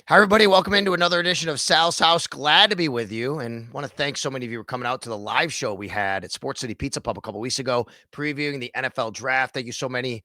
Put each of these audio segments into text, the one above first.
Hi, everybody. Welcome into another edition of Sal's House. Glad to be with you, and want to thank so many of you for coming out to the live show we had at Sports City Pizza Pub a couple weeks ago, previewing the NFL draft. Thank you so many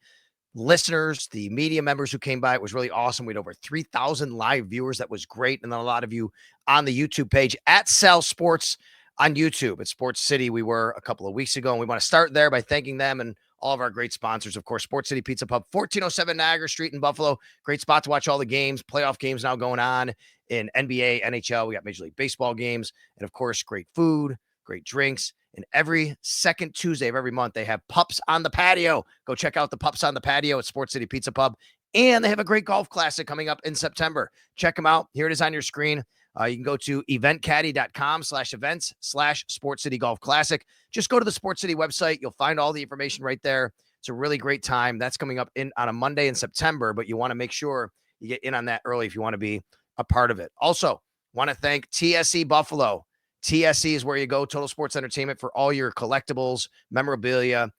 listeners, the media members who came by. It was really awesome. We had over 3,000 live viewers. That was great. And then a lot of you on the YouTube page at Sal Sports on YouTube at Sports City. We were a couple of weeks ago, and we want to start there by thanking them and all of our great sponsors. Of course, Sports City Pizza Pub, 1407 Niagara Street in Buffalo. Great spot to watch all the games. Playoff games now going on in NBA, NHL. We got Major League Baseball games. And of course, great food, great drinks. And every second Tuesday of every month, they have Pups on the Patio. Go check out the Pups on the Patio at Sports City Pizza Pub. And they have a great golf classic coming up in September. Check them out. Here it is on your screen. You can go to eventcaddy.com/events/Sports City Golf Classic. Just go to the Sports City website. You'll find all the information right there. It's a really great time. That's coming up on a Monday in September, but you want to make sure you get in on that early if you want to be a part of it. Also, want to thank TSE Buffalo. TSE is where you go, Total Sports Entertainment, for all your collectibles, memorabilia,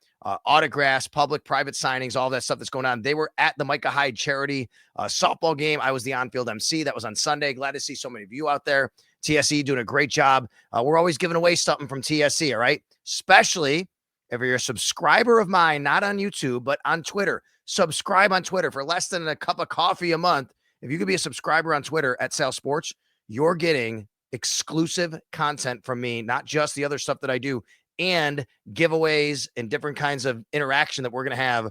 autographs, public, private signings, all that stuff that's going on. They were at the Micah Hyde charity softball game. I was the on-field MC. That was on Sunday. Glad to see so many of you out there. TSE doing a great job. We're always giving away something from TSE, all right? Especially if you're a subscriber of mine, not on YouTube, but on Twitter. Subscribe on Twitter for less than a cup of coffee a month. If you could be a subscriber on Twitter at Sal Sports, you're getting exclusive content from me, not just the other stuff that I do, and giveaways and different kinds of interaction that we're going to have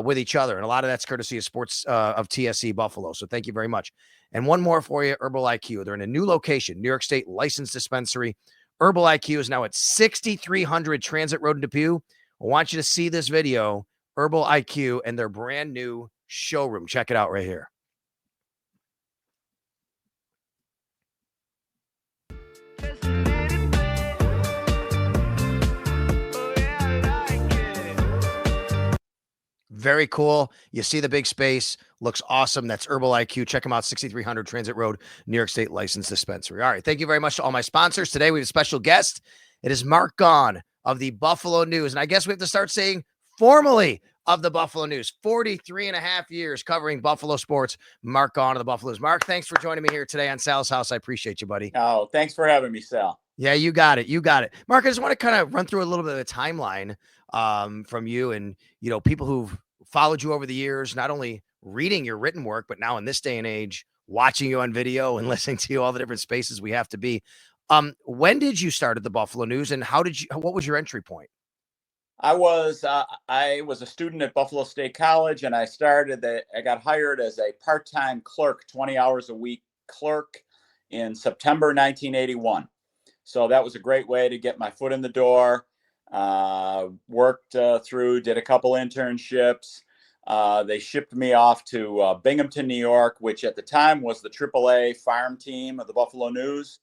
with each other. And a lot of that's courtesy of sports of TSE Buffalo. So thank you very much. And one more for you, Herbal IQ. They're in a new location, New York State licensed dispensary. Herbal IQ is now at 6300 Transit Road in Depew. I want you to see this video, Herbal IQ, and their brand new showroom. Check it out right here. Very cool. You see the big space. Looks awesome. That's Herbal IQ. Check them out, 6300 Transit Road, New York State licensed dispensary. All right. Thank you very much to all my sponsors. Today we have a special guest. It is Mark Gaughan of the Buffalo News. And I guess we have to start saying formally of the Buffalo News. 43 and a half years covering Buffalo sports. Mark Gaughan of the Buffalo News. Mark, thanks for joining me here today on Sal's House. I appreciate you, buddy. Oh, thanks for having me, Sal. Yeah, you got it. You got it. Mark, I just want to kind of run through a little bit of a timeline from you and, people who've followed you over the years, not only reading your written work, but now in this day and age, watching you on video and listening to you all the different spaces we have to be. When did you start at the Buffalo News, and what was your entry point? I was a student at Buffalo State College, and I got hired as a part-time clerk, 20 hours a week clerk in September 1981. So that was a great way to get my foot in the door. Worked did a couple internships. They shipped me off to Binghamton, New York, which at the time was the AAA farm team of the Buffalo News.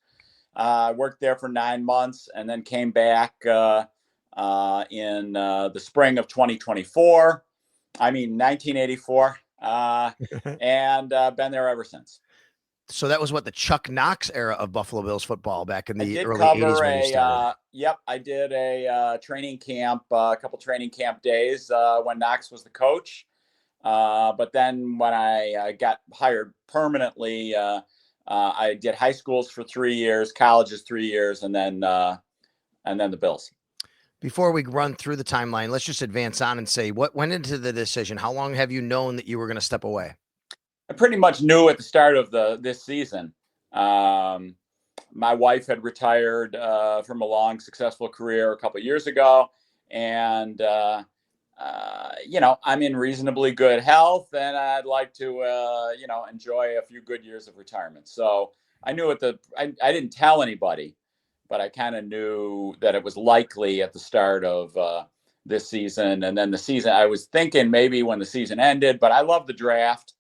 I worked there for 9 months and then came back in the spring of 1984, and been there ever since. So that was the Chuck Knox era of Buffalo Bills football back in the early 80s when you started. I did a training camp, a couple training camp days when Knox was the coach. But then when I got hired permanently, I did high schools for 3 years, colleges 3 years, and then the Bills. Before we run through the timeline, let's just advance on and say what went into the decision. How long have you known that you were going to step away? I pretty much knew at the start of this season. My wife had retired from a long, successful career a couple of years ago, and I'm in reasonably good health, and I'd like to enjoy a few good years of retirement. So I knew I didn't tell anybody, but I kind of knew that it was likely at the start of this season, and then the season. I was thinking maybe when the season ended, but I love the draft.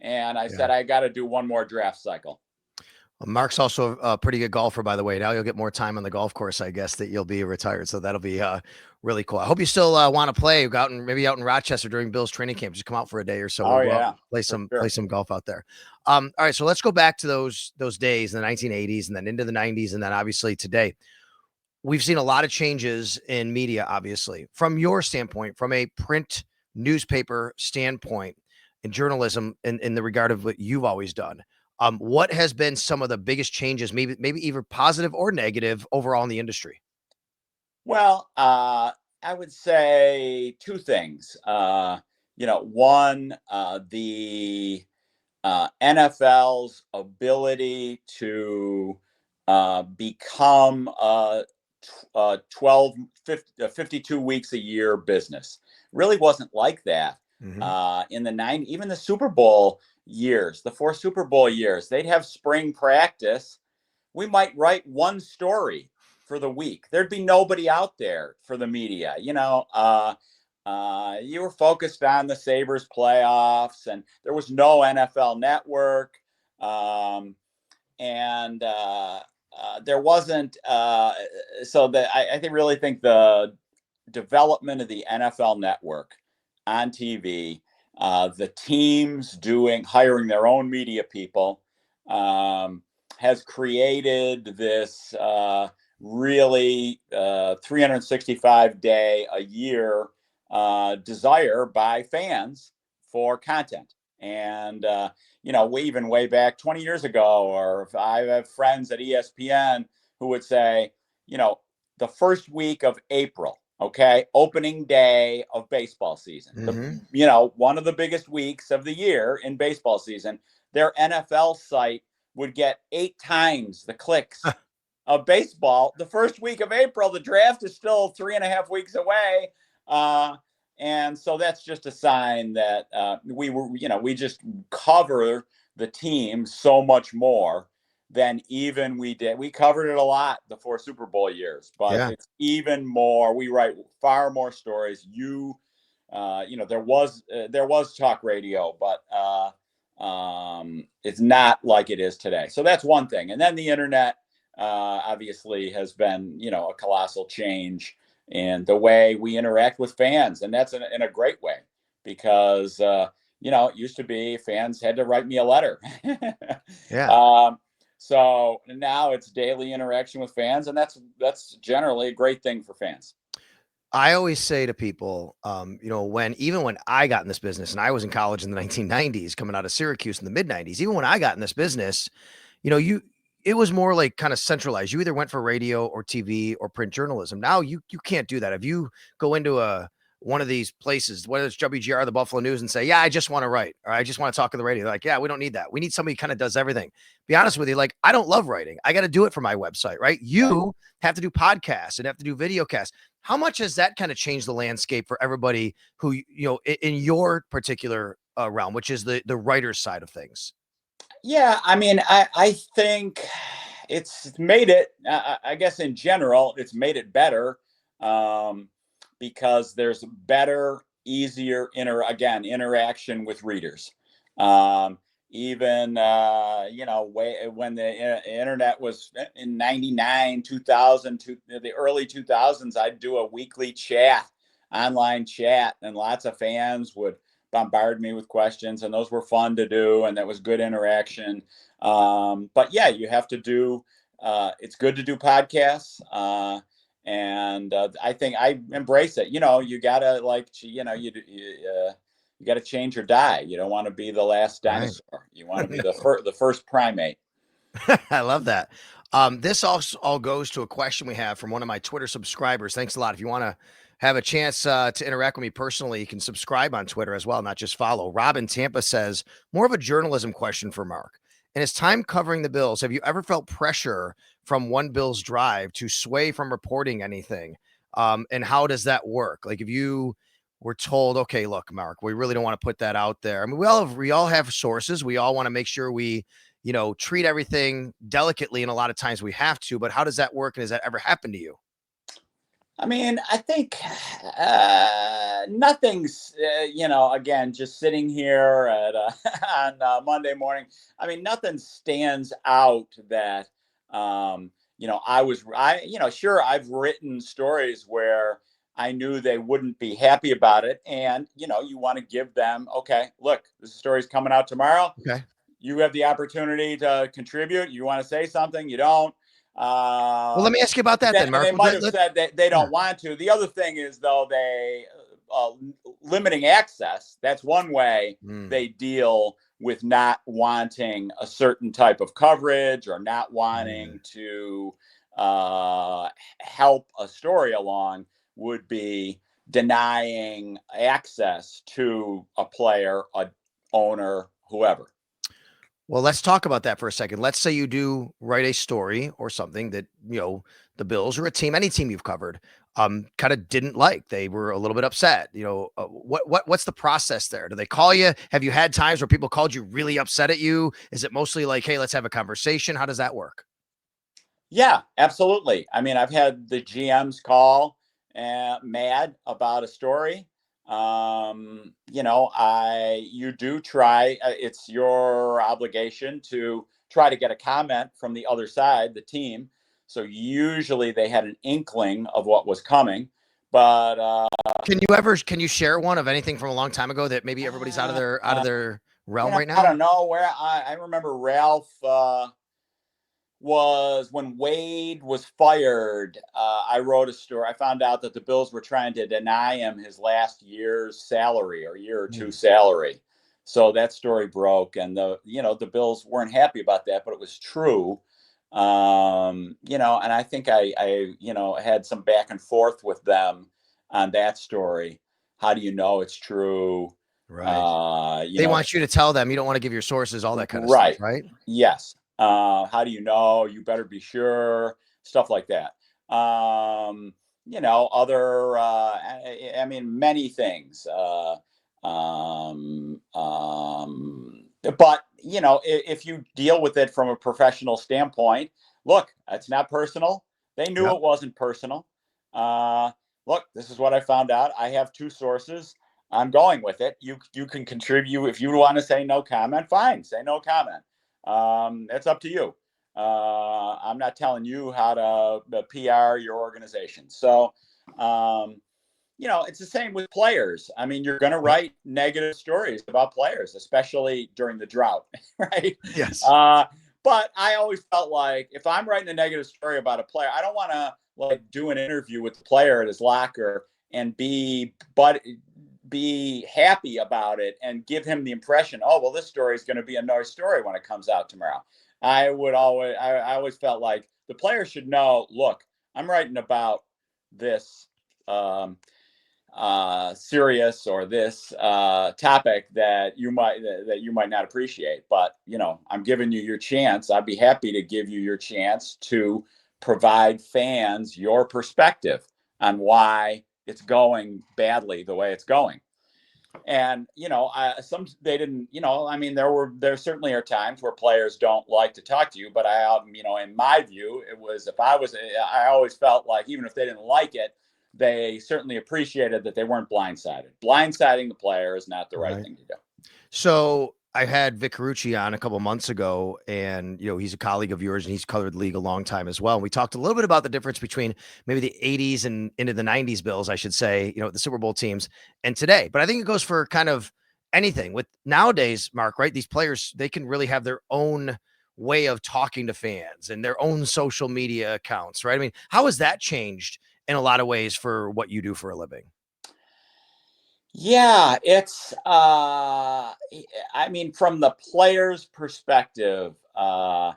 And I said, I got to do one more draft cycle. Well, Mark's also a pretty good golfer, by the way. Now you'll get more time on the golf course, I guess, that you'll be retired. So that'll be really cool. I hope you still want to play. Maybe out in Rochester during Bill's training camp. Just come out for a day or so. Play some golf out there. All right, so let's go back to those days in the 1980s and then into the 90s and then obviously today. We've seen a lot of changes in media, obviously. From your standpoint, from a print newspaper standpoint, in journalism in the regard of what you've always done. What has been some of the biggest changes, maybe either positive or negative overall in the industry? Well, I would say two things. One, the NFL's ability to become a 12, 52 weeks a year business really wasn't like that in the even the Super Bowl years, the 4 Super Bowl years. They'd have spring practice. We might write one story for the week. There'd be nobody out there for the media. You were focused on the Sabres playoffs, and there was no NFL Network, and there wasn't. So that really think the development of the NFL Network on TV, the teams hiring their own media people, has created this really 365-day a year desire by fans for content. And, we even way back 20 years ago, or if I have friends at ESPN who would say, the first week of April, okay, opening day of baseball season, one of the biggest weeks of the year in baseball season, their NFL site would get 8 times the clicks of baseball the first week of April. The draft is still 3.5 weeks away. And so that's just a sign that we just cover the team so much more than even we did. We covered it a lot the 4 Super Bowl years, but it's even more. We write far more stories. There was talk radio, but it's not like it is today. So that's one thing. And then the internet obviously has been, a colossal change in the way we interact with fans. And that's in a great way, because, it used to be fans had to write me a letter. So now it's daily interaction with fans, and that's generally a great thing for fans. I always say to people, when I got in this business, and I was in college in the 1990s, coming out of Syracuse in the mid 90s, even when I got in this business, it was more like kind of centralized. You either went for radio or TV or print journalism. Now you can't do that. If you go into one of these places, whether it's WGR, the Buffalo News, and say, yeah, I just want to write, or I just want to talk to the radio. They're like, yeah, we don't need that. We need somebody who kind of does everything. Be honest with you. Like, I don't love writing. I got to do it for my website, right? You have to do podcasts and have to do video casts. How much has that kind of changed the landscape for everybody who, in your particular realm, which is the writer's side of things? Yeah, I mean, I think it's made it, I guess in general, it's made it better, because there's better, easier, interaction with readers. Even, when the internet was in 99, 2000, to the early 2000s, I'd do a weekly online chat, and lots of fans would bombard me with questions, and those were fun to do, and that was good interaction. But yeah, you have to do, it's good to do podcasts. And I think I embrace it. You gotta you gotta change or die. You don't want to be the last dinosaur. Right. You want to be the first primate. I love that. This all goes to a question we have from one of my Twitter subscribers. Thanks a lot. If you want to have a chance to interact with me personally, you can subscribe on Twitter as well, not just follow. Robin Tampa says, more of a journalism question for Mark. In his time covering the Bills, have you ever felt pressure from one Bills drive to sway from reporting anything? And how does that work? Like, if you were told, okay, look, Mark, we really don't want to put that out there. I mean, we all have sources. We all want to make sure we, treat everything delicately. And a lot of times we have to, but how does that work? And has that ever happened to you? I mean, I think nothing's, again, just sitting here on Monday morning. I mean, nothing stands out that, sure, I've written stories where I knew they wouldn't be happy about it. And, you want to give them, okay, look, this story's coming out tomorrow. Okay. You have the opportunity to contribute. You want to say something, you don't. Well, let me ask you about that then, Mark. They might have said that they don't want to. The other thing is, though, they limiting access. That's one way they deal with not wanting a certain type of coverage or not wanting to help a story along would be denying access to a player, a owner, whoever. Well, let's talk about that for a second. Let's say you do write a story or something that, the Bills or a team, any team you've covered, kind of didn't like. They were a little bit upset. What's the process there? Do they call you? Have you had times where people called you really upset at you? Is it mostly like, hey, let's have a conversation? How does that work? Yeah, absolutely. I mean, I've had the GMs call mad about a story. You do try, it's your obligation to try to get a comment from the other side, the team. So usually they had an inkling of what was coming, but Can you share one of anything from a long time ago that maybe everybody's out of their realm right I now? don't know where I remember Ralph was when Wade was fired. I wrote a story. I found out that the Bills were trying to deny him his last year's salary or year or two salary. So that story broke, and the Bills weren't happy about that, but it was true. And I think I had some back and forth with them on that story. How do you know it's true? Right. They want you to tell them. You don't want to give your sources, all that kind of stuff, Right. right? Yes. How do you know? You better be sure. Stuff like that. Other, I mean, many things. But, if you deal with it from a professional standpoint, look, it's not personal. They knew Yep. it wasn't personal. Look, this is what I found out. I have two sources. I'm going with it. You can contribute. If you want to say no comment, fine. Say no comment. It's up to you. I'm not telling you how to PR your organization. So, it's the same with players. I mean, you're going to Yep. write negative stories about players, especially during the drought, right? Yes. But I always felt like if I'm writing a negative story about a player, I don't want to do an interview with the player at his locker and be happy about it and give him the impression, oh, well, this story is going to be a nice story when it comes out tomorrow. I always felt like the player should know, look, I'm writing about this serious or this topic that you might not appreciate, but I'm giving you your chance. I'd be happy to give you your chance to provide fans your perspective on why it's going badly the way it's going. And they didn't. I mean, there certainly are times where players don't like to talk to you, but in my view, it was I always felt like even if they didn't like it, they certainly appreciated that they weren't blindsided. Blindsiding the player is not the right thing to do. So I had Vic Carucci on a couple months ago, and he's a colleague of yours, and he's covered the league a long time as well. And we talked a little bit about the difference between maybe the '80s and into the '90s Bills, I should say, the Super Bowl teams, and today. But I think it goes for kind of anything with nowadays, Mark. Right? These players, they can really have their own way of talking to fans and their own social media accounts. Right? I mean, how has that changed in a lot of ways for what you do for a living? Yeah, it's I mean, from the player's perspective, I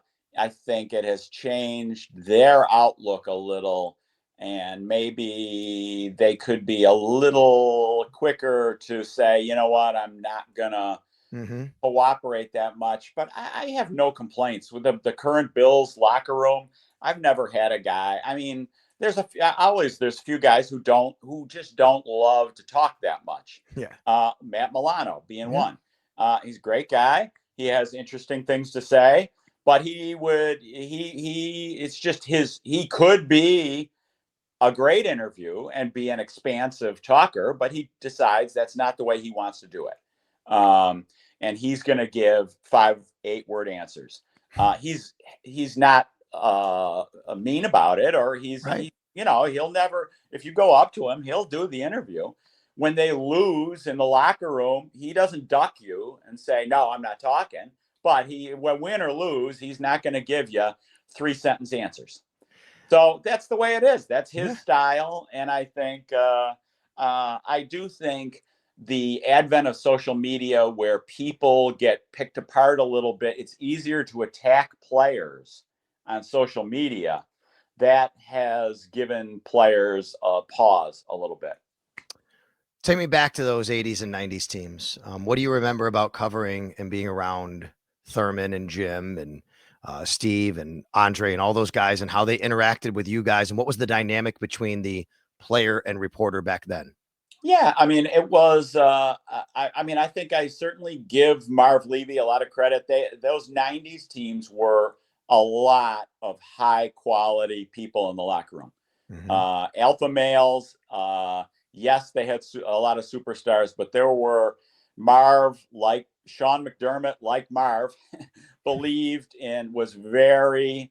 think it has changed their outlook a little, and maybe they could be a little quicker to say, you know what, I'm not gonna cooperate that much. But I have no complaints with the current Bills locker room. I've never had a guy. I mean, there's a few guys who just don't love to talk that much. Yeah. Matt Milano being one. He's a great guy. He has interesting things to say, but it's just he could be a great interview and be an expansive talker, but he decides that's not the way he wants to do it. And he's going to give 5-8 word answers. He's not mean about it, or Right. he'll never, if you go up to him, he'll do the interview. When they lose in the locker room, he doesn't duck you and say, no, I'm not talking. But when win or lose, he's not going to give you 3-sentence answers. So that's the way it is. That's his style. And I think, I do think the advent of social media where people get picked apart a little bit, it's easier to attack players on social media. That has given players a pause a little bit. Take me back to those 80s and 90s teams. What do you remember about covering and being around Thurman and Jim and Steve and Andre and all those guys, and how they interacted with you guys, and what was the dynamic between the player and reporter back then? Yeah, I mean, it was. I mean, I think I certainly give Marv Levy a lot of credit. Those '90s teams were a lot of high quality people in the locker room. Alpha males. Yes, they had a lot of superstars, but there were Marv, like Sean McDermott, like Marv, believed and was very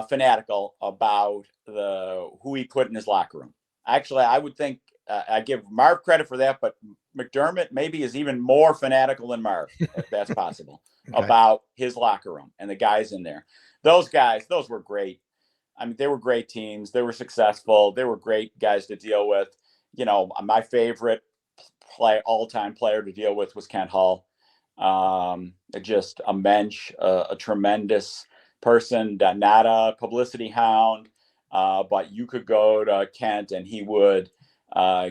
fanatical about who he put in his locker room. Actually, I would think I give Marv credit for that, but McDermott maybe is even more fanatical than Marv, if that's possible, about his locker room and the guys in there. Those guys, those were great. I mean, they were great teams. They were successful. They were great guys to deal with. You know, my favorite all-time player to deal with was Kent Hull. Just a mensch, a tremendous person, not a publicity hound, but you could go to Kent and he would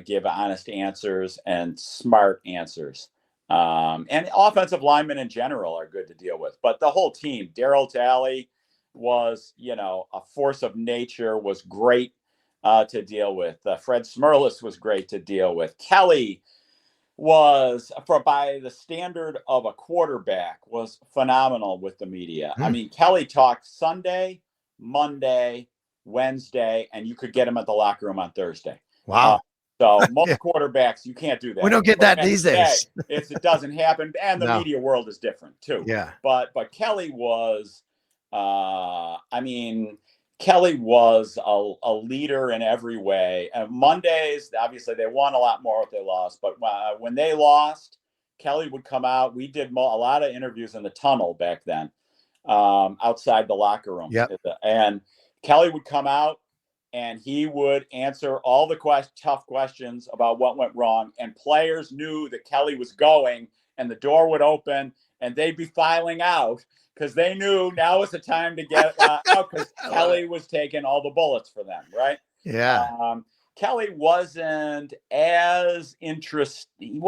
give honest answers and smart answers. And offensive linemen in general are good to deal with. But the whole team, Darryl Talley was, you know, a force of nature, was great to deal with. Fred Smerlis was great to deal with. Kelly was, by the standard of a quarterback, was phenomenal with the media. I mean, Kelly talked Sunday, Monday, Wednesday, and you could get him at the locker room on Thursday. Wow. So most quarterbacks, you can't do that. We don't get that these days. It doesn't happen. And the media world is different too. Yeah. But Kelly was, I mean, Kelly was a leader in every way. And Mondays, obviously, they won a lot more if they lost. But when they lost, Kelly would come out. We did a lot of interviews in the tunnel back then, outside the locker room. Yep. And Kelly would come out and he would answer all the tough questions about what went wrong. And players knew that Kelly was going, and the door would open and they'd be filing out, because they knew now was the time to get out, because Kelly was taking all the bullets for them, right? Yeah. Kelly wasn't as interested. He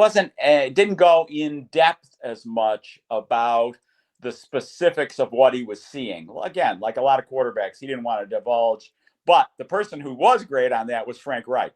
didn't go in depth as much about the specifics of what he was seeing. Well, again, like a lot of quarterbacks, he didn't want to divulge. But the person who was great on that was Frank Reich.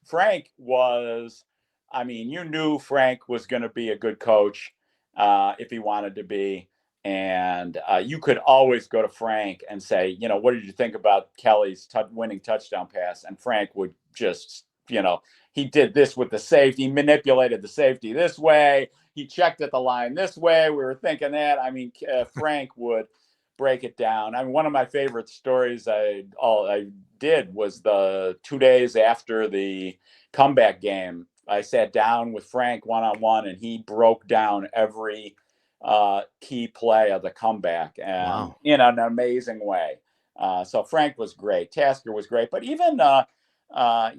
Frank was, I mean, you knew Frank was going to be a good coach if he wanted to be. And you could always go to Frank and say, you know, what did you think about Kelly's winning touchdown pass? And Frank would just, you know, he did this with the safety, he manipulated the safety this way, he checked at the line this way, we were thinking that. I mean, Frank would break it down. I mean, one of my favorite stories I did was the 2 days after the comeback game. I sat down with Frank one-on-one, and he broke down every key play of the comeback, and in an amazing way. So Frank was great. Tasker was great. But even, you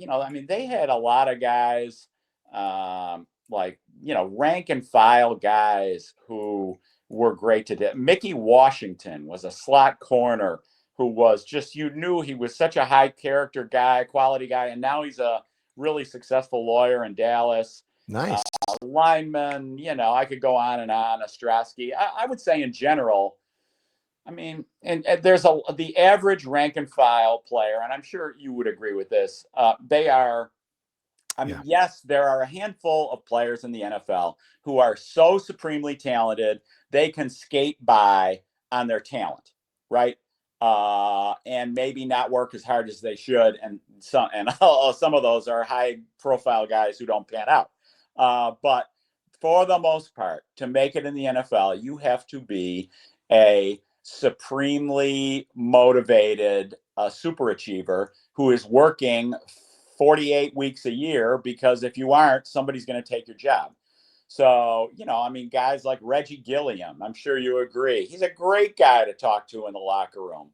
know, I mean, they had a lot of guys, like, you know, rank and file guys who were great to do. Mickey Washington was a slot corner who was just, you knew he was such a high character guy, quality guy. And now he's a really successful lawyer in Dallas. Nice. Lineman, you know, I could go on and on. Ostrowski. I would say in general, I mean, and there's the average rank and file player, and I'm sure you would agree with this. They are, I mean, yes, there are a handful of players in the NFL who are so supremely talented, they can skate by on their talent, right? And maybe not work as hard as they should. And some of those are high profile guys who don't pan out. But for the most part, to make it in the NFL, you have to be a supremely motivated super achiever who is working 48 weeks a year, because if you aren't, somebody's going to take your job. So, you know, I mean, guys like Reggie Gilliam, I'm sure you agree. He's a great guy to talk to in the locker room.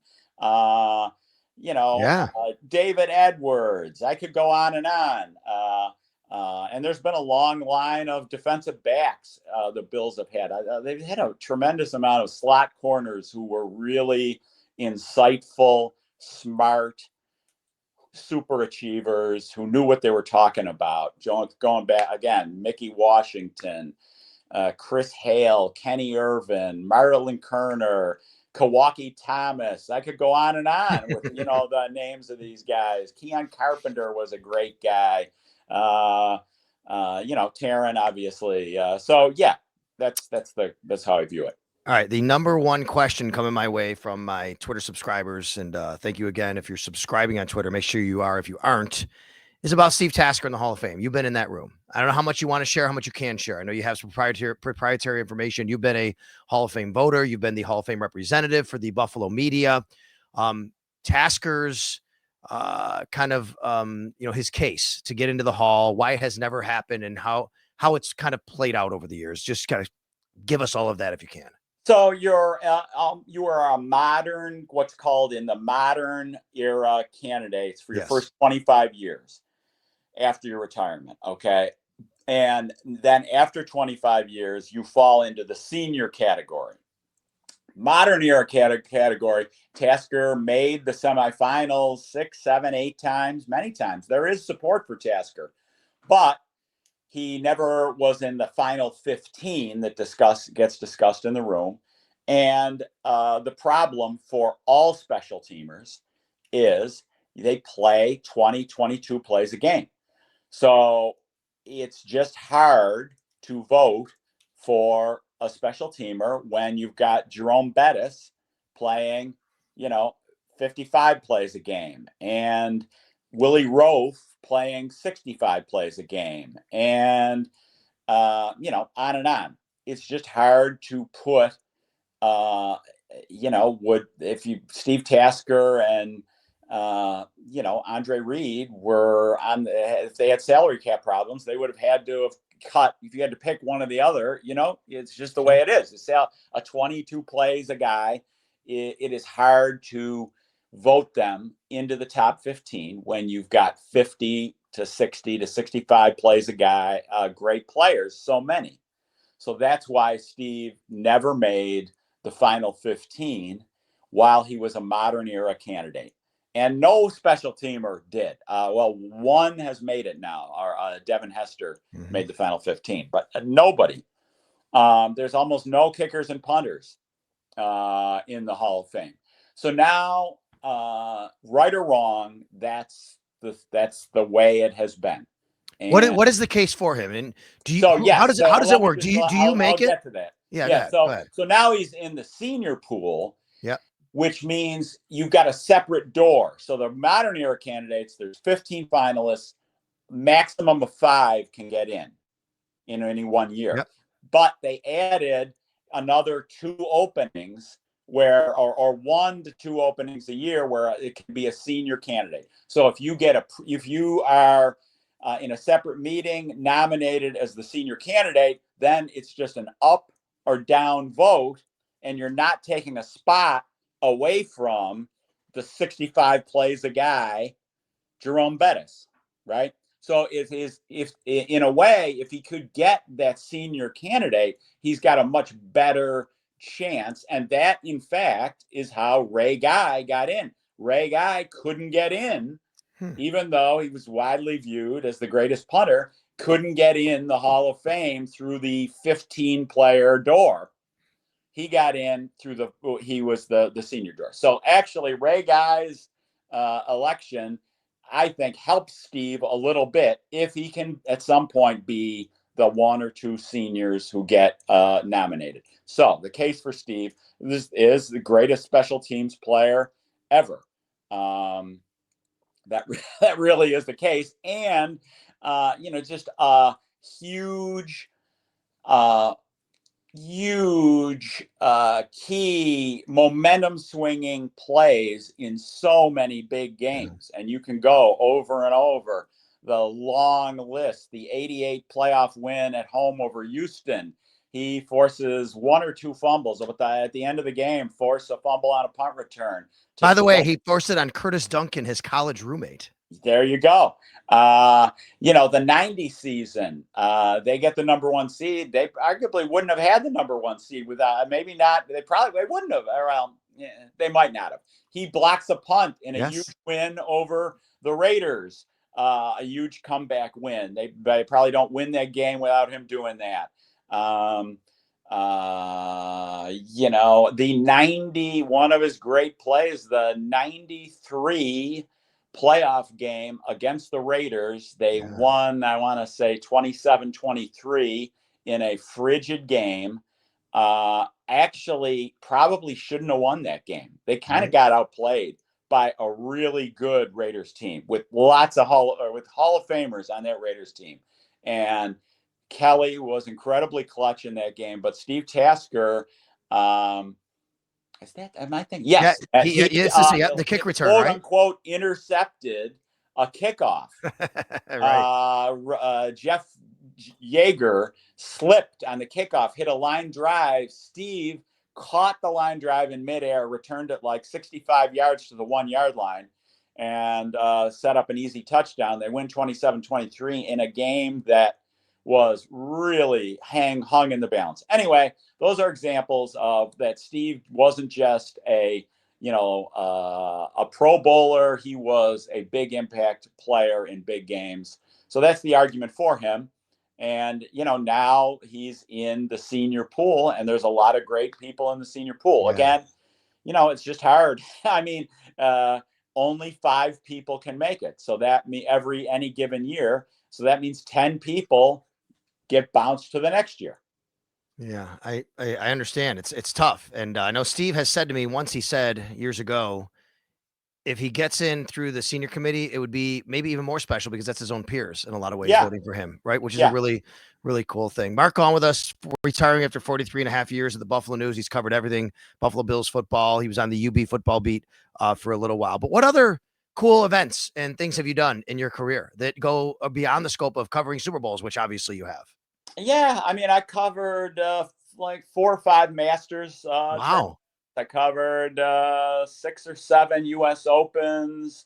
You know, David Edwards, I could go on and on. And there's been a long line of defensive backs the Bills have had. They've had a tremendous amount of slot corners who were really insightful, smart, super achievers who knew what they were talking about. Going back again, Mickey Washington, Chris Hale, Kenny Irvin, Marilyn Kerner, Kawaki Thomas. I could go on and on with the names of these guys. Keon Carpenter was a great guy. Taryn, obviously. So yeah, that's how I view it. All right. The number one question coming my way from my Twitter subscribers, and thank you again. If you're subscribing on Twitter, make sure you are. If you aren't, is about Steve Tasker in the Hall of Fame. You've been in that room. I don't know how much you want to share, how much you can share. I know you have some proprietary information. You've been a Hall of Fame voter. You've been the Hall of Fame representative for the Buffalo media. Tasker's his case to get into the Hall, why it has never happened, and how it's kind of played out over the years. Just kind of give us all of that if you can. So you are a modern, what's called in the modern era candidates for your first 25 years after your retirement. Okay. And then after 25 years, you fall into the senior category. Modern era category, Tasker made the semifinals 6, 7, 8 times, many times. There is support for Tasker, but he never was in the final 15 that gets discussed in the room. And the problem for all special teamers is they play 20, 22 plays a game. So it's just hard to vote for a special teamer when you've got Jerome Bettis playing, 55 plays a game, and Willie Roaf playing 65 plays a game, and on and on. It's just hard to put Steve Tasker and Andre Reed were on, if they had salary cap problems, they would have had to have cut. If you had to pick one or the other, it's just the way it is. It's a 22 plays a guy. It is hard to vote them into the top 15 when you've got 50 to 60 to 65 plays a guy, great players, so many. So that's why Steve never made the final 15 while he was a modern era candidate. And no special teamer did. One has made it now. Devin Hester made the final 15, but nobody. There's almost no kickers and punters in the Hall of Fame. So now, right or wrong, that's the way it has been. And what is the case for him? And how does it work? Do you make it? I'll get to that. Yeah. So now he's in the senior pool. Yeah. Which means you've got a separate door. So the modern era candidates, there's 15 finalists, maximum of 5 can get in any 1 year. Yep. But they added another 2 openings or 1 to 2 openings a year where it can be a senior candidate. So if you are in a separate meeting nominated as the senior candidate, then it's just an up or down vote, and you're not taking a spot away from the 65 plays a guy, Jerome Bettis, right? So if in a way, if he could get that senior candidate, he's got a much better chance. And that, in fact, is how Ray Guy got in. Ray Guy couldn't get in, even though he was widely viewed as the greatest punter, couldn't get in the Hall of Fame through the 15-player door. He got in through he was the senior door. So actually, Ray Guy's election, I think, helps Steve a little bit if he can at some point be the 1 or 2 seniors who get nominated. So the case for Steve, this is the greatest special teams player ever. That really is the case. And, just a huge key momentum swinging plays in so many big games. And you can go over and over the long list. The 88 playoff win at home over Houston, he forces 1 or 2 fumbles, but at the end of the game force a fumble on a punt return. By the way, he forced it on Curtis Duncan, his college roommate. There you go. The 90 season, they get the number one seed. They arguably wouldn't have had the number one seed without, maybe not. They wouldn't have. Around, they might not have. He blocks a punt in a huge win over the Raiders, a huge comeback win. They probably don't win that game without him doing that. The 90, one of his great plays, the 93 playoff game against the Raiders. They won, I want to say 27-23 in a frigid game. Actually probably shouldn't have won that game. They kind of got outplayed by a really good Raiders team with lots of Hall of Famers on that Raiders team. And Kelly was incredibly clutch in that game, but Steve Tasker, am I thinking? Yes. The kick return, quote unquote, intercepted a kickoff. Jeff Yeager slipped on the kickoff, hit a line drive. Steve caught the line drive in midair, returned it like 65 yards to the 1 yard line, and set up an easy touchdown. They win 27-23 in a game that was really hung in the balance. Anyway, those are examples of that. Steve wasn't just a Pro Bowler. He was a big impact player in big games. So that's the argument for him. And, now he's in the senior pool, and there's a lot of great people in the senior pool. Again, it's just hard. I mean, only 5 people can make it. So that any given year. So that means 10 people get bounced to the next year. Yeah, I understand. It's tough. And I know Steve has said to me once, he said years ago, if he gets in through the senior committee, it would be maybe even more special because that's his own peers in a lot of ways voting for him, right? Which is a really, really cool thing. Mark Gaughan with us, retiring after 43 and a half years at the Buffalo News. He's covered everything, Buffalo Bills football. He was on the UB football beat for a little while. But what other cool events and things have you done in your career that go beyond the scope of covering Super Bowls, which obviously you have? Yeah, I mean, I covered like 4 or 5 Masters. Wow. I covered 6 or 7 U.S. Opens.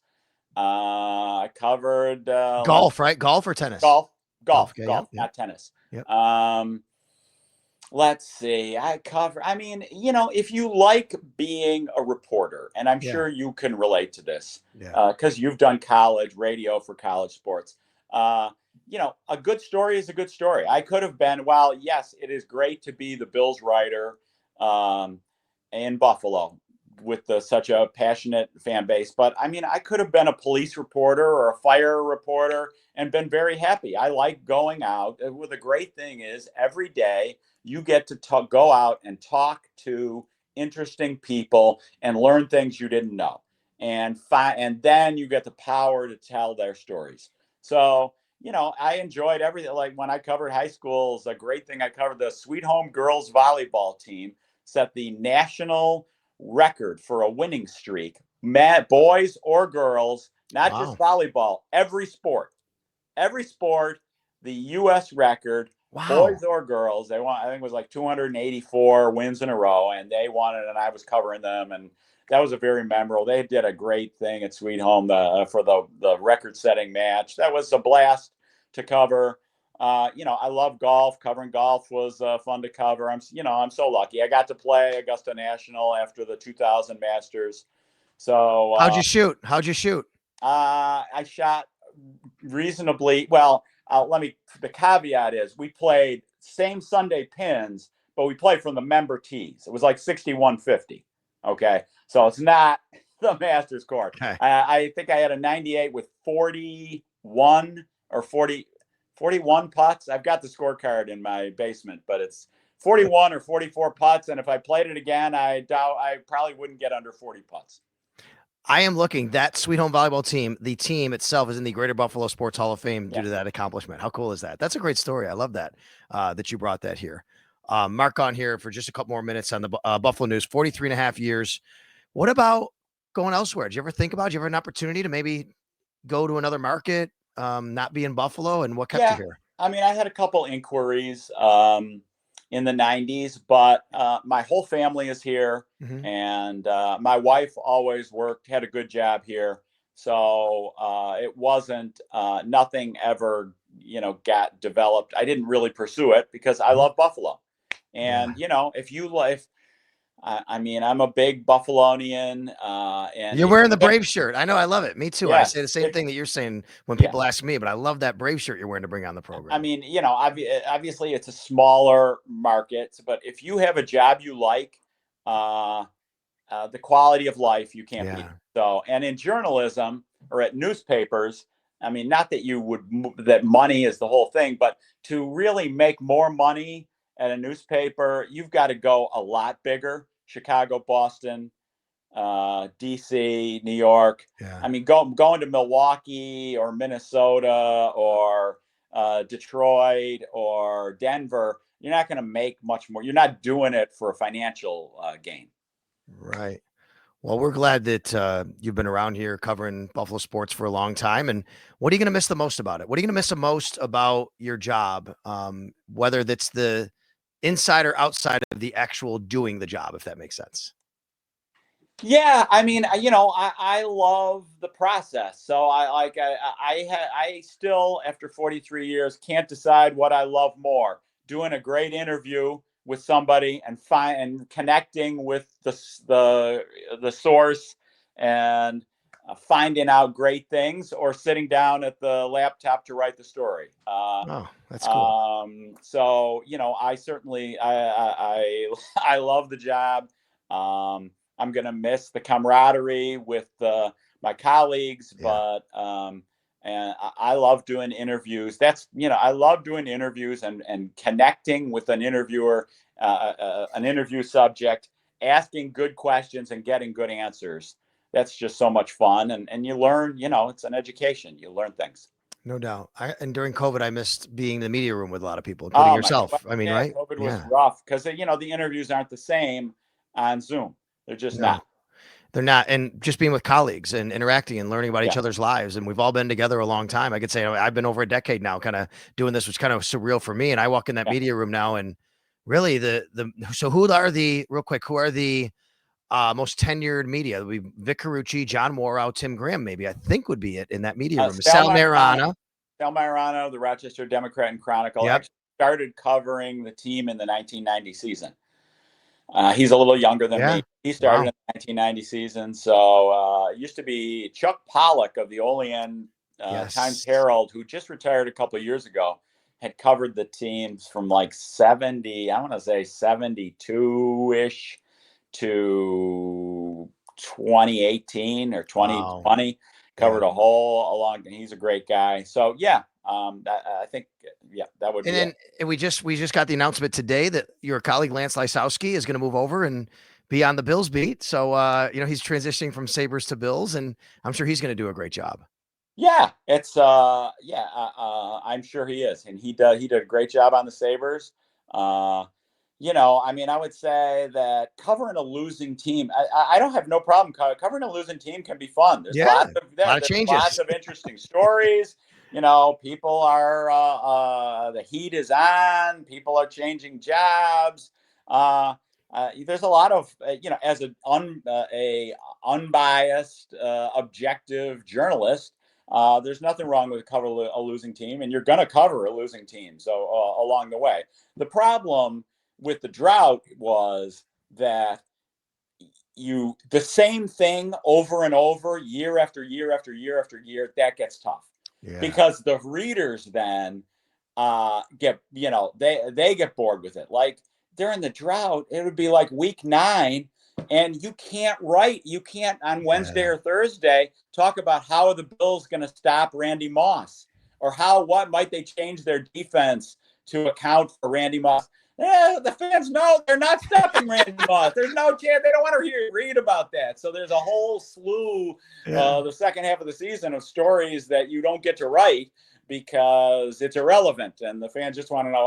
I covered golf, right? Golf or tennis? Golf, okay, not tennis. Yep. Let's see. If you like being a reporter, and I'm sure you can relate to this, because you've done college radio for college sports. A good story is a good story. I could have been, yes, it is great to be the Bills writer in Buffalo with such a passionate fan base. But I mean, I could have been a police reporter or a fire reporter and been very happy. I like going out. Well, the great thing is every day you get to go out and talk to interesting people and learn things you didn't know. And then you get the power to tell their stories. So, I enjoyed everything. Like when I covered high schools, a great thing I covered, the Sweet Home girls volleyball team set the national record for a winning streak. Boys or girls, not just volleyball, every sport, the U.S. record, boys or girls. They won, I think it was like 284 wins in a row, and they won it, and I was covering them, and that was a very memorable. They did a great thing at Sweet Home for the record-setting match. That was a blast to cover. I love golf. Covering golf was fun to cover. I'm so lucky. I got to play Augusta National after the 2000 Masters. So how'd you shoot? I shot reasonably well. The caveat is we played same Sunday pins, but we played from the member tees. It was like 61-50. Okay, so it's not the Masters court. Okay. I think I had a 98 with 41 or 41 putts. I've got the scorecard in my basement, but it's 41 or 44 putts. And if I played it again, I doubt I probably wouldn't get under 40 putts. I am looking. That Sweet Home volleyball team, the team itself is in the Greater Buffalo Sports Hall of Fame due to that accomplishment. How cool is that? That's a great story. I love that, that you brought that here. Mark Gaughan here for just a couple more minutes on the Buffalo News, 43 and a half years. What about going elsewhere? Did you ever think about, did you ever have an opportunity to maybe go to another market, not be in Buffalo, and what kept you here? I mean, I had a couple inquiries in the 90s, but my whole family is here, and my wife always had a good job here. So it wasn't nothing ever, got developed. I didn't really pursue it because I love Buffalo. Yeah. And, if you like, I mean, I'm a big Buffalonian, and You're wearing the Brave shirt. I know. I love it. Me too. I yeah, say the same thing that you're saying when yeah. people ask me, but I love that Brave shirt you're wearing to bring on the I program. mean, obviously it's a smaller market, but if you have a job you like, uh, the quality of life, you can't beat it. Yeah. So, and in journalism or at newspapers, I mean, not that that money is the whole thing, but to really make more money at a newspaper, you've got to go a lot bigger. Chicago, Boston, DC, New York. Yeah. I mean, going to Milwaukee or Minnesota or Detroit or Denver, you're not going to make much more. You're not doing it for a financial gain. Right. Well, we're glad that you've been around here covering Buffalo sports for a long time. And what are you going to miss the most about it? What are you going to miss the most about your job? Whether that's the inside or outside of the actual doing the job, if that makes sense. Yeah, I mean, I love the process. So I still, after 43 years, can't decide what I love more: doing a great interview with somebody and connecting with the source and finding out great things, or sitting down at the laptop to write the story. Oh, that's cool. So I certainly I love the job. I'm going to miss the camaraderie with my colleagues, Yeah. but and I love doing interviews. I love doing interviews and connecting with an interviewer, an interview subject, asking good questions and getting good answers. That's just so much fun, and you learn. It's an education. You learn things. No doubt. And during COVID, I missed being in the media room with a lot of people, including Oh my God! yourself. I mean, Yeah, right? COVID was Yeah. rough because the interviews aren't the same on Zoom. They're just No. not. They're not, and just being with colleagues and interacting and learning about Yeah. each other's lives, and we've all been together a long time. I could say I've been over a decade now, kind of doing this, which is kind of surreal for me. And I walk in that Yeah. media room now, and really so who are the real quick? Who are the most tenured media? We Vic Carucci, John Morrow, Tim Graham, maybe I think would be it in that media room. Sal Sal Mairano, Marana. the Rochester Democrat and Chronicle, Yep. actually started covering the team in the 1990 season. He's a little younger than Yeah. me. He started Wow. in the 1990 season. So it used to be Chuck Pollock of the Olean Times Yes. Herald, who just retired a couple of years ago, had covered the teams from like 70, I want to say 72 ish to 2018 or Wow. 2020. Yeah. Covered a whole along. He's a great guy. So yeah, I think that would And be it. then we just got the announcement today that your colleague Lance Lysowski is going to move over and be on the Bills beat. So he's transitioning from Sabres to Bills, and I'm sure he's going to do a great job. Yeah, it's I'm sure he is, and he did a great job on the Sabres. Uh, I mean, I would say that covering a losing team, I don't have no problem covering a losing team can be fun. There's Yeah, lots of a lot of there's changes. lots of interesting stories. People are the heat is on. People are changing jobs. There's a lot of as a unbiased, objective journalist. There's nothing wrong with cover a losing team, and you're going to cover a losing team. So along the way, the problem with the drought was that the same thing over and over, year after year after year after year, that gets tough Yeah. because the readers then get they get bored with it. Like during the drought, it would be like week 9, and you can't on Wednesday Yeah. or Thursday talk about how the Bills going to stop Randy Moss, or what might they change their defense to account for Randy Moss. The fans know they're not stopping Randy Moss. There's no chance. They don't want to read about that. So there's a whole slew, Yeah. the second half of the season, of stories that you don't get to write because it's irrelevant, and the fans just want to know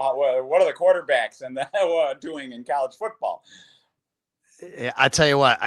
what are the quarterbacks and doing in college football. I tell you what,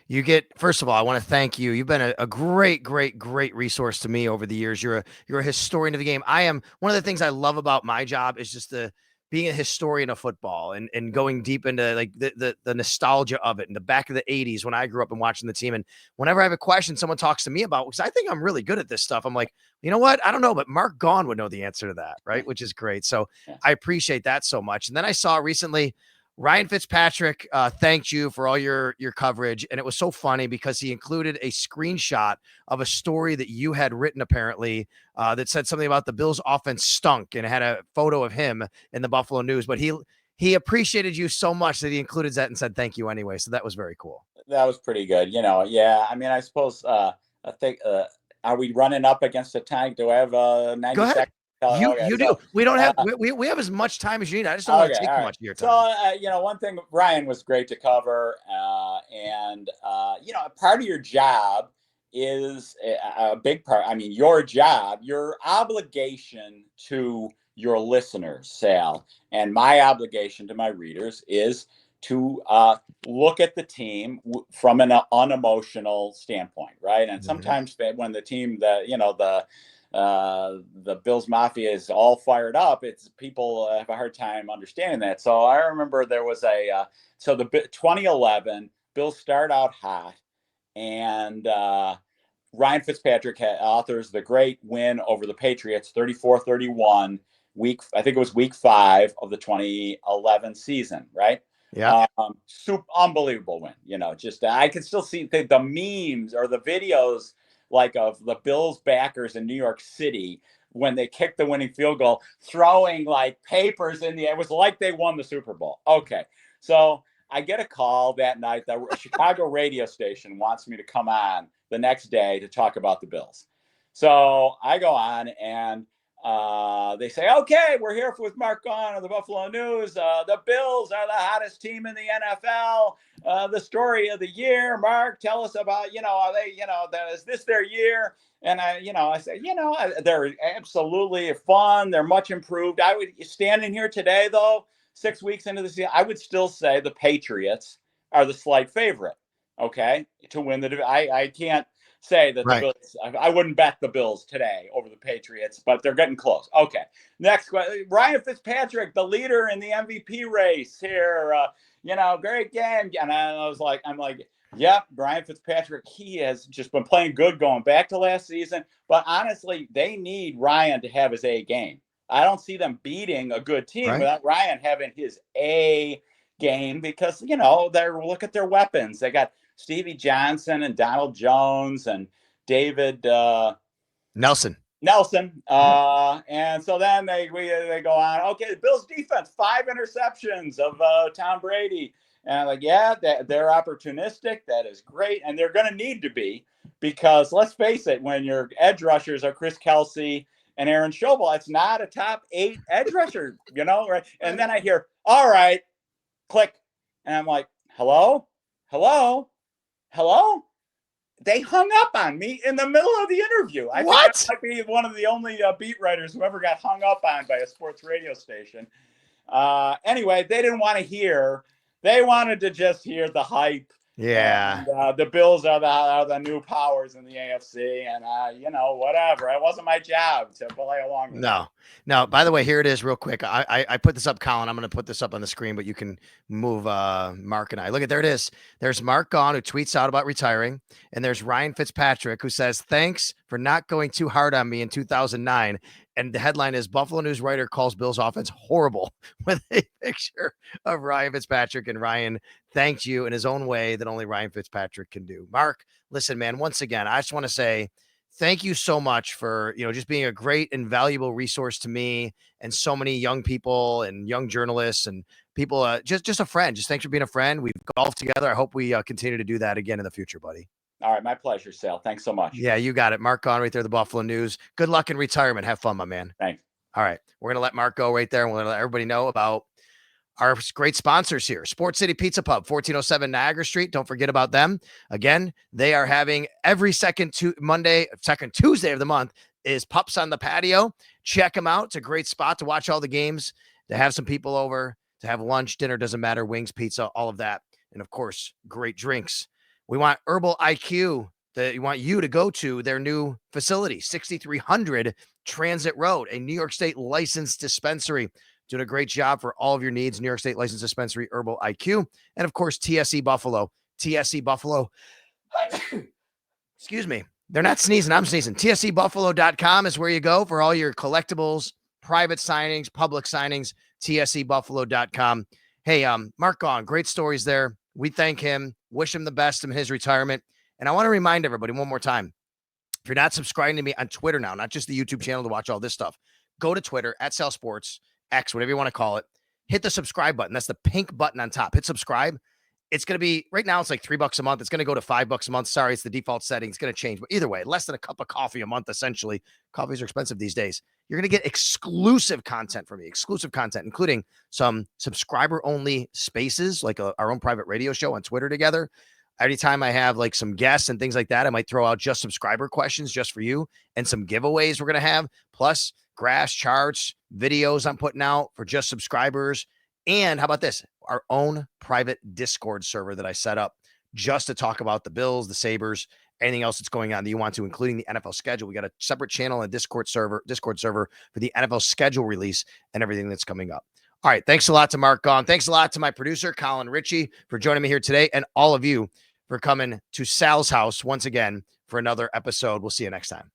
you get, first of all, I want to thank you. You've been a great, great, great resource to me over the years. You're a historian of the game. I am. One of the things I love about my job is just the being a historian of football and going deep into like the nostalgia of it and the back of the 80s when I grew up and watching the team. And whenever I have a question someone talks to me about, because I think I'm really good at this stuff, I'm like, you know what? I don't know, but Mark Gaughan would know the answer to that, right? Which is great. So I appreciate that so much. And then I saw recently Ryan Fitzpatrick thanked you for all your coverage. And it was so funny because he included a screenshot of a story that you had written, apparently, that said something about the Bills offense stunk, and it had a photo of him in the Buffalo News. But he appreciated you so much that he included that and said thank you anyway. So that was very cool. That was pretty good. Yeah. I mean, I suppose I think are we running up against the tank? Do I have 90 Go ahead. seconds? You do. We don't have we have as much time as you need. I just don't want to take too much of your time. So one thing, Ryan was great to cover, and part of your job is a big part. I mean, your job, your obligation to your listeners, Sal, and my obligation to my readers is to look at the team from an unemotional standpoint, right? And sometimes when the team the Bills Mafia is all fired up, it's people have a hard time understanding that. So I remember there was the 2011 Bills start out hot, and Ryan Fitzpatrick authors the great win over the Patriots 34-31 I think it was week 5 of the 2011 season, right? Yeah. Super unbelievable win. Just I can still see the memes or the videos like of the Bills backers in New York City when they kicked the winning field goal, throwing like papers in the air. It was like they won the Super Bowl. Okay. So I get a call that night that a Chicago radio station wants me to come on the next day to talk about the Bills. So I go on and they say, okay, we're here with Mark Gaughan of the Buffalo News. The Bills are the hottest team in the NFL. The story of the year. Mark, tell us about, are they, is this their year? And I say, they're absolutely fun. They're much improved. I would standing here today, though, 6 weeks into the season, I would still say the Patriots are the slight favorite. Okay, to win the. I can't say that the Bills. I wouldn't bet the Bills today over the Patriots, but they're getting close. Okay, next question. Ryan Fitzpatrick, the leader in the MVP race here. Great game. And I'm like, yep, Ryan Fitzpatrick. He has just been playing good going back to last season. But honestly, they need Ryan to have his A game. I don't see them beating a good team without Ryan having his A game because look at their weapons. They got Stevie Johnson and Donald Jones and David Nelson. And so then they go on. Okay, the Bills defense, 5 interceptions of Tom Brady. And I'm like, yeah, they're opportunistic. That is great. And they're going to need to be because let's face it, when your edge rushers are Chris Kelsey and Aaron Schobel, it's not a top 8 edge rusher, right? And then I hear, all right, click. And I'm like, hello? They hung up on me in the middle of the interview. I think I might be one of the only beat writers who ever got hung up on by a sports radio station. Anyway, they didn't want to hear. They wanted to just hear the hype. Yeah. And, the Bills are the new powers in the AFC. And, whatever. It wasn't my job to play along with No. By the way, here it is real quick. I put this up, Colin. I'm going to put this up on the screen, but you can move Mark and I. Look at, there it is. There's Mark Gaughan, who tweets out about retiring. And there's Ryan Fitzpatrick, who says, thanks for not going too hard on me in 2009. And the headline is Buffalo News writer calls Bills offense horrible, with a picture of Ryan Fitzpatrick. And Ryan thanked you in his own way that only Ryan Fitzpatrick can do. Mark, listen, man, once again, I just want to say thank you so much for, just being a great and valuable resource to me and so many young people and young journalists and people, just a friend. Just thanks for being a friend. We've golfed together. I hope we continue to do that again in the future, buddy. All right. My pleasure, Sal. Thanks so much. Yeah, you got it. Mark Gaughan right there, the Buffalo News. Good luck in retirement. Have fun, my man. Thanks. All right. We're going to let Mark go right there. And we're going to let everybody know about our great sponsors here. Sports City Pizza Pub, 1407 Niagara Street. Don't forget about them. Again, they are having every second Tuesday of the month is Pups on the Patio. Check them out. It's a great spot to watch all the games, to have some people over, to have lunch, dinner, doesn't matter, wings, pizza, all of that. And of course, great drinks. We want Herbal IQ. We want you to go to their new facility, 6300 Transit Road, a New York State licensed dispensary. doing a great job for all of your needs. New York State Licensed Dispensary, Herbal IQ, and of course, TSE Buffalo. TSE Buffalo. Excuse me. They're not sneezing. I'm sneezing. TSEbuffalo.com is where you go for all your collectibles, private signings, public signings. TSEbuffalo.com. Hey, Mark Gaughan, great stories there. We thank him. Wish him the best in his retirement. And I want to remind everybody one more time, if you're not subscribing to me on Twitter now, not just the YouTube channel to watch all this stuff, go to Twitter at Sal Sports, X, whatever you want to call it. Hit the subscribe button. That's the pink button on top. Hit subscribe. It's going to be, right now, it's like $3 a month. It's going to go to $5 a month. Sorry, it's the default setting. It's going to change. But either way, less than a cup of coffee a month, essentially. Coffees are expensive these days. You're going to get exclusive content from me, exclusive content, including some subscriber-only spaces, like our own private radio show on Twitter together. Anytime I have like some guests and things like that, I might throw out just subscriber questions just for you and some giveaways we're going to have, plus graphs, charts, videos I'm putting out for just subscribers. And how about this? Our own private Discord server that I set up just to talk about the Bills, the Sabres, anything else that's going on that you want to, including the NFL schedule. We got a separate channel and Discord server for the NFL schedule release and everything that's coming up. All right. Thanks a lot to Mark Gaughan. Thanks a lot to my producer, Colin Ritchie, for joining me here today, and all of you for coming to Sal's house once again for another episode. We'll see you next time.